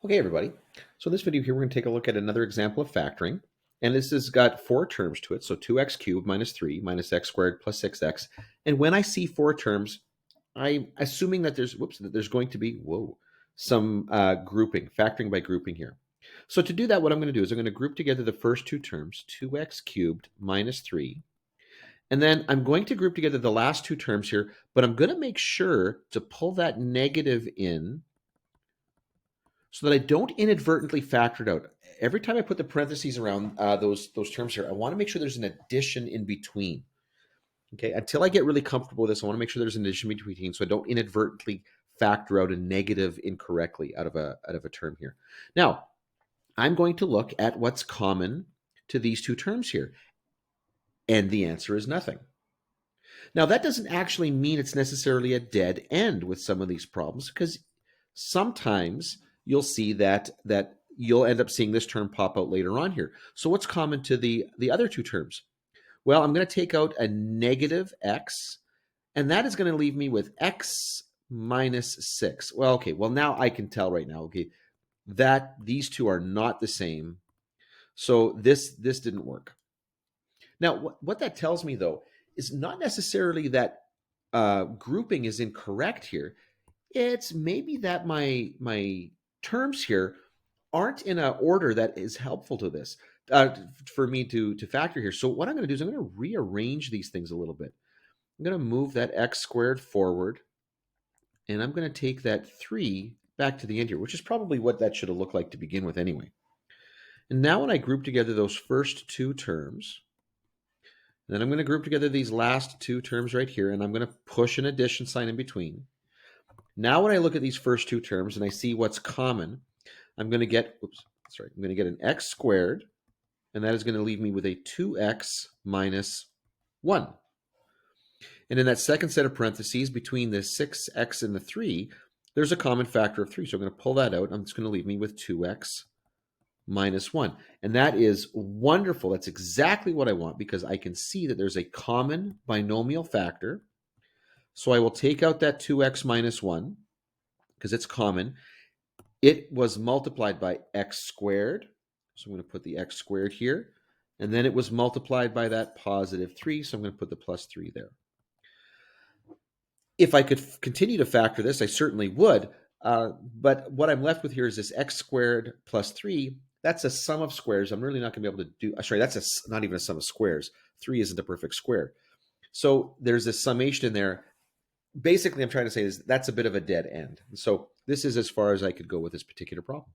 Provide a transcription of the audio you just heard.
Okay, everybody. So in this video here, we're going to take a look at another example of factoring. And this has got four terms to it. So 2x cubed minus 3 minus x squared plus 6x. And when I see four terms, I'm assuming that there's going to be, some grouping, factoring by grouping here. So to do that, what I'm going to do is I'm going to group together the first two terms, 2x cubed minus 3. And then I'm going to group together the last two terms here, but I'm going to make sure to pull that negative in so that I don't inadvertently factor it out. Every time I put the parentheses around those terms here, I want to make sure there's an addition in between. Okay, until I get really comfortable with this, I want to make sure there's an addition in between, so I don't inadvertently factor out a negative incorrectly out of a term here. Now, I'm going to look at what's common to these two terms here, and the answer is nothing. Now, that doesn't actually mean it's necessarily a dead end with some of these problems, because sometimes you'll see that you'll end up seeing this term pop out later on here. So what's common to the other two terms? Well, I'm going to take out a negative x, and that is going to leave me with x minus 6. Well, okay, well now I can tell right now, okay, that these two are not the same. So this didn't work. Now, what that tells me, though, is not necessarily that grouping is incorrect here. It's maybe that my terms here aren't in an order that is helpful to this for me to factor here. So what I'm going to do is I'm going to rearrange these things a little bit. I'm going to move that x squared forward, and I'm going to take that 3 back to the end here, which is probably what that should have looked like to begin with anyway. And now when I group together those first two terms, then I'm going to group together these last two terms right here, and I'm going to push an addition sign in between. Now when I look at these first two terms and I see what's common, I'm going to get, I'm going to get an x squared, and that is going to leave me with a 2x minus 1. And in that second set of parentheses between the 6x and the 3, there's a common factor of 3. So I'm going to pull that out. I'm just going to leave me with 2x minus 1. And that is wonderful. That's exactly what I want, because I can see that there's a common binomial factor. So I will take out that 2x minus 1 because it's common. It was multiplied by x squared. So I'm going to put the x squared here. And then it was multiplied by that positive 3. So I'm going to put the plus 3 there. If I could continue to factor this, I certainly would. But what I'm left with here is this x squared plus 3. That's a sum of squares. I'm really not going to be able to do, sorry, that's not even a sum of squares. 3 isn't a perfect square. So there's this summation in there. Basically, I'm trying to say is that's a bit of a dead end. So this is as far as I could go with this particular problem.